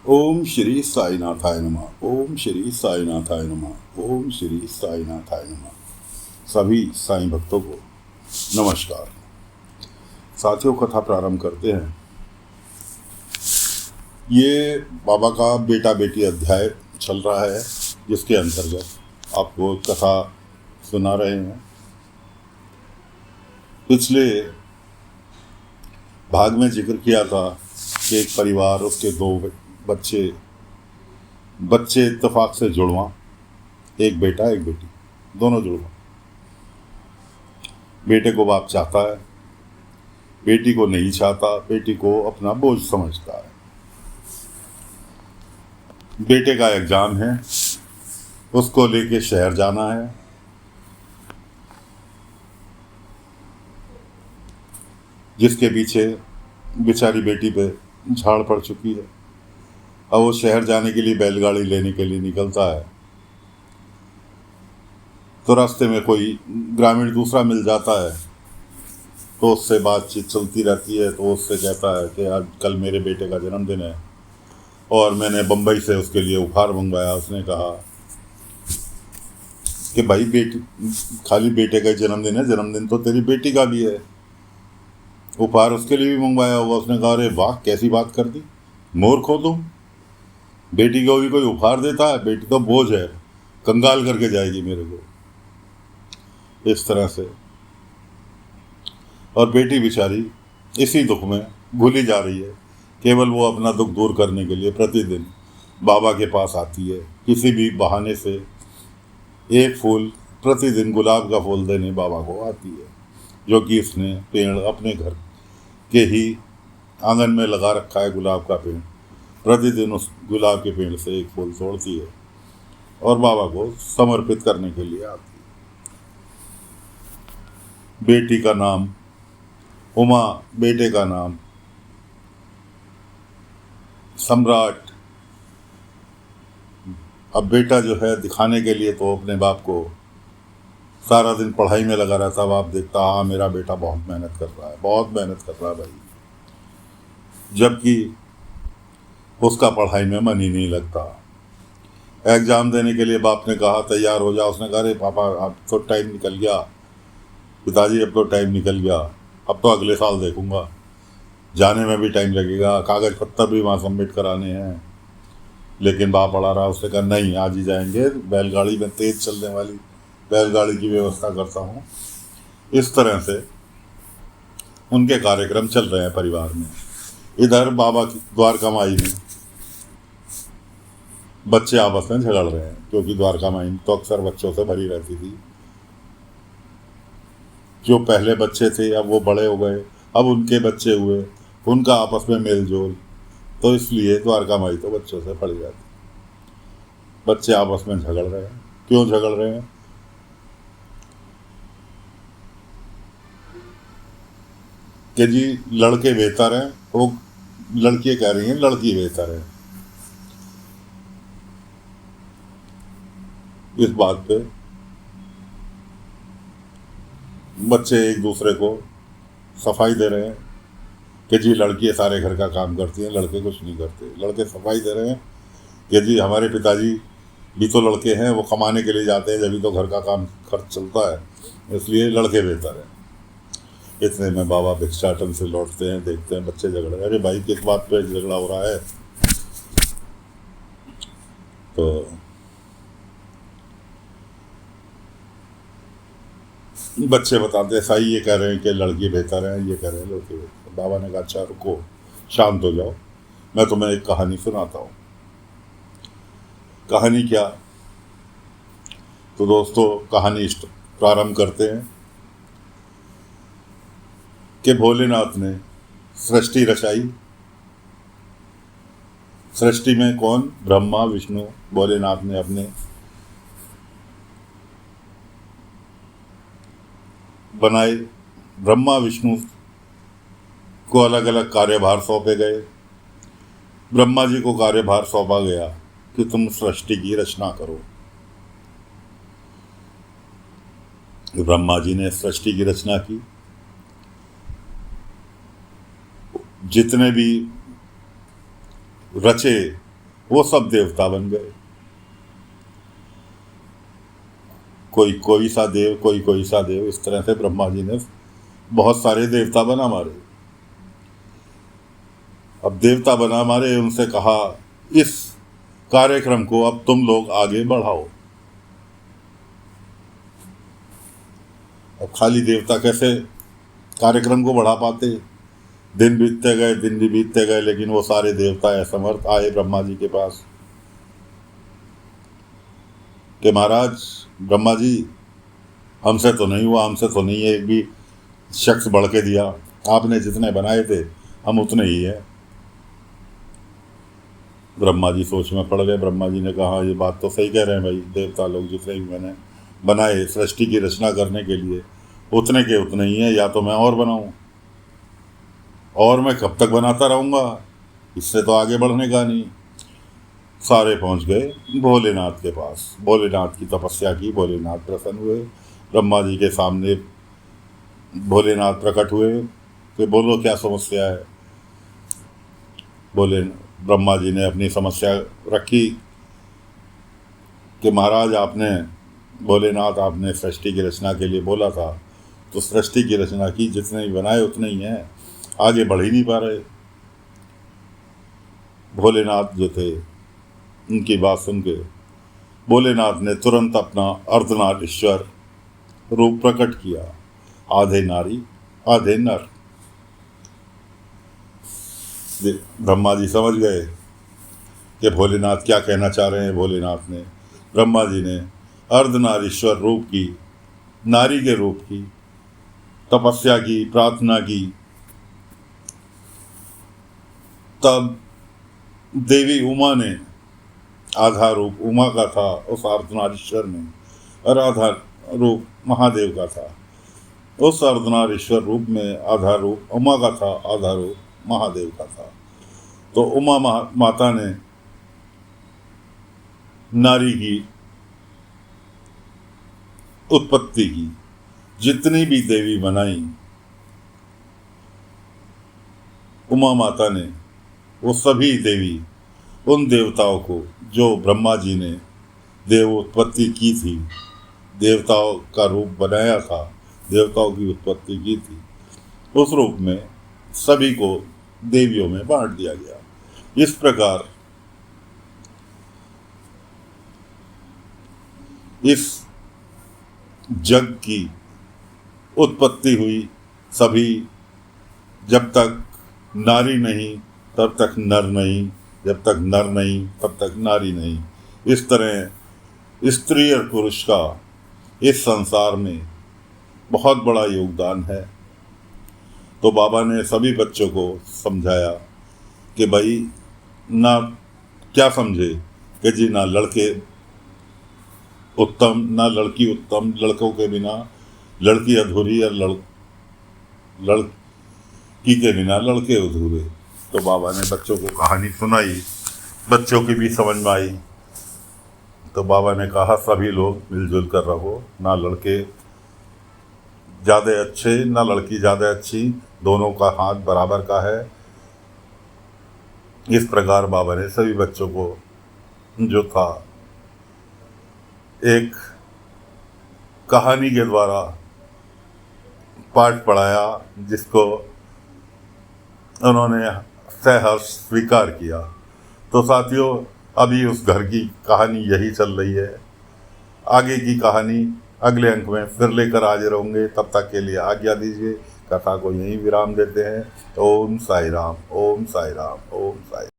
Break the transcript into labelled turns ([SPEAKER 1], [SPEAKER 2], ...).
[SPEAKER 1] ओम श्री साईनाथाय नमः। ओम श्री साईनाथाय नमः। ओम श्री साईनाथाय नमः। सभी साईं भक्तों को नमस्कार। साथियों, कथा प्रारंभ करते हैं। ये बाबा का बेटा बेटी अध्याय चल रहा है, जिसके अंतर्गत आपको कथा सुना रहे हैं। पिछले भाग में जिक्र किया था कि एक परिवार, उसके दो बच्चे इत्तेफाक से जुड़वा, एक बेटा एक बेटी, दोनों जुड़वा। बेटे को बाप चाहता है, बेटी को नहीं चाहता, बेटी को अपना बोझ समझता है। बेटे का एग्जाम है, उसको लेके शहर जाना है। जिसके पीछे बेचारी बेटी पे झाड़ पड़ चुकी है। अब वो शहर जाने के लिए बैलगाड़ी लेने के लिए निकलता है, तो रास्ते में कोई ग्रामीण दूसरा मिल जाता है, तो उससे बातचीत चलती रहती है। तो उससे कहता है कि आज कल मेरे बेटे का जन्मदिन है और मैंने बम्बई से उसके लिए उपहार मंगवाया। उसने कहा कि भाई, बेटी खाली बेटे का जन्मदिन है, जन्मदिन तो तेरी बेटी का भी है, उपहार उसके लिए भी मंगवाया होगा। उसने कहा, अरे वाह, कैसी बात कर दी, मूर्ख हो तुम। बेटी को भी कोई उपहार देता है? बेटी तो बोझ है, कंगाल करके जाएगी मेरे को। इस तरह से, और बेटी बेचारी इसी दुख में भूली जा रही है। केवल वो अपना दुख दूर करने के लिए प्रतिदिन बाबा के पास आती है, किसी भी बहाने से एक फूल, प्रतिदिन गुलाब का फूल देने बाबा को आती है, जो कि उसने पेड़ अपने घर के ही आंगन में लगा रखा है, गुलाब का पेड़। प्रतिदिन उस गुलाब के पेड़ से एक फूल तोड़ती है और बाबा को समर्पित करने के लिए आती है। बेटी का नाम उमा, बेटे का नाम सम्राट। अब बेटा जो है, दिखाने के लिए तो अपने बाप को सारा दिन पढ़ाई में लगा रहता। बाप देखता, हाँ मेरा बेटा बहुत मेहनत कर रहा है, बहुत मेहनत कर रहा है भाई, जबकि उसका पढ़ाई में मन ही नहीं लगता। एग्ज़ाम देने के लिए बाप ने कहा तैयार हो जा। उसने कहा, अरे पापा अब तो टाइम निकल गया, पिताजी अब तो टाइम निकल गया, अब तो अगले साल देखूंगा, जाने में भी टाइम लगेगा, कागज़ पत्तर भी वहाँ सबमिट कराने हैं। लेकिन बाप पढ़ा रहा। उसने कहा, नहीं आज ही जाएंगे, बैलगाड़ी में, तेज़ चलने वाली बैलगाड़ी की व्यवस्था करता हूँ। इस तरह से उनके कार्यक्रम चल रहे हैं परिवार में। इधर बाबा की द्वारका माई में बच्चे आपस में झगड़ रहे हैं, क्योंकि द्वारका माई तो अक्सर बच्चों से भरी रहती थी। जो पहले बच्चे थे अब वो बड़े हो गए, अब उनके बच्चे हुए, उनका आपस में मेल जोल, तो इसलिए द्वारका माई तो बच्चों से पड़ी रहती। बच्चे आपस में झगड़ रहे हैं। क्यों झगड़ रहे हैं? कि जी लड़के बेहतर हैं, वो लड़कियां कह रही हैं लड़की बेहतर है। इस बात पे बच्चे एक दूसरे को सफाई दे रहे हैं कि जी लड़कियां सारे घर का काम करती हैं, लड़के कुछ नहीं करते। लड़के सफाई दे रहे हैं कि जी हमारे पिताजी भी तो लड़के हैं, वो कमाने के लिए जाते हैं, जब भी तो घर का काम खर्च चलता है, इसलिए लड़के बेहतर हैं। इतने में बाबा भिक्षाटन से लौटते हैं, देखते हैं बच्चे झगड़ रहे हैं। अरे भाई, किस बात पे झगड़ा हो रहा है? तो बच्चे बताते हैं, साई ये कह रहे हैं कि लड़की बेहतर है, ये कह रहे हैं लड़की बेहतर है। बाबा ने कहा, अच्छा रुको, शांत हो जाओ, मैं तुम्हें एक कहानी सुनाता हूँ। कहानी क्या? तो दोस्तों, कहानी प्रारंभ करते हैं कि भोलेनाथ ने सृष्टि रचाई। सृष्टि में कौन? ब्रह्मा विष्णु। भोलेनाथ ने अपने बनाए। ब्रह्मा विष्णु को अलग अलग कार्यभार सौंपे गए। ब्रह्मा जी को कार्यभार सौंपा गया कि तुम सृष्टि की रचना करो। ब्रह्मा जी ने सृष्टि की रचना की। जितने भी रचे वो सब देवता बन गए। कोई कोई सा देव, कोई कोई सा देव, इस तरह से ब्रह्मा जी ने बहुत सारे देवता बना मारे। अब देवता बना मारे, उनसे कहा इस कार्यक्रम को अब तुम लोग आगे बढ़ाओ। अब खाली देवता कैसे कार्यक्रम को बढ़ा पाते? दिन बीतते गए, दिन भी बीतते गए, लेकिन वो सारे देवता असमर्थ आए ब्रह्मा जी के पास कि महाराज ब्रह्मा जी, हमसे तो नहीं हुआ, हमसे तो नहीं है, एक भी शख्स बढ़ के दिया, आपने जितने बनाए थे हम उतने ही हैं। ब्रह्मा जी सोच में पड़ गए। ब्रह्मा जी ने कहा ये बात तो सही कह रहे हैं भाई, देवता लोग जितने भी मैंने बनाए सृष्टि की रचना करने के लिए उतने के उतने ही हैं, या तो मैं और बनाऊं, और मैं कब तक बनाता रहूँगा, इससे तो आगे बढ़ने का नहीं। सारे पहुंच गए भोलेनाथ के पास। भोलेनाथ की तपस्या की, भोलेनाथ प्रसन्न हुए। ब्रह्मा जी के सामने भोलेनाथ प्रकट हुए कि बोलो क्या समस्या है। ब्रह्मा जी ने अपनी समस्या रखी कि महाराज आपने, भोलेनाथ आपने सृष्टि की रचना के लिए बोला था, तो सृष्टि की रचना की, जितने भी बनाए उतने ही हैं, आगे बढ़ ही नहीं पा रहे। भोलेनाथ जो थे उनकी बात सुन के भोलेनाथ ने तुरंत अपना अर्धनारीश्वर रूप प्रकट किया, आधे नारी आधे नर। ब्रह्मा जी समझ गए कि भोलेनाथ क्या कहना चाह रहे हैं। भोलेनाथ ने, ब्रह्मा जी ने अर्धनारीश्वर रूप की, नारी के रूप की तपस्या की, प्रार्थना की। तब देवी उमा ने, आधा रूप उमा का था उस अर्धनारीश्वर में, और आधा रूप महादेव का था। उस अर्धनारीश्वर रूप में आधा रूप उमा का था, आधा रूप महादेव का था। तो उमा माता ने नारी की उत्पत्ति की। जितनी भी देवी बनाई उमा माता ने, वो सभी देवी उन देवताओं को जो ब्रह्मा जी ने देव उत्पत्ति की थी, देवताओं का रूप बनाया था, देवताओं की उत्पत्ति की थी, उस रूप में सभी को देवियों में बांट दिया गया। इस प्रकार इस जग की उत्पत्ति हुई। सभी, जब तक नारी नहीं तब तक नर नहीं, जब तक नर नहीं तब तक नारी नहीं। इस तरह स्त्री और पुरुष का इस संसार में बहुत बड़ा योगदान है। तो बाबा ने सभी बच्चों को समझाया कि भाई ना क्या समझे कि जी ना लड़के उत्तम ना लड़की उत्तम, लड़कों के बिना लड़की अधूरी और लड़की के बिना लड़के अधूरे। तो बाबा ने बच्चों को कहानी सुनाई, बच्चों की भी समझ में आई। तो बाबा ने कहा सभी लोग मिलजुल कर रहो, ना लड़के ज़्यादा अच्छे ना लड़की ज़्यादा अच्छी, दोनों का हाथ बराबर का है। इस प्रकार बाबा ने सभी बच्चों को जो था एक कहानी के द्वारा पाठ पढ़ाया, जिसको उन्होंने सहर्ष स्वीकार किया। तो साथियों, अभी उस घर की कहानी यही चल रही है। आगे की कहानी अगले अंक में फिर लेकर हाजिर होंगे। तब तक के लिए आज्ञा दीजिए। कथा को यहीं विराम देते हैं। ओम साई राम, ओम साई राम, ओम साई।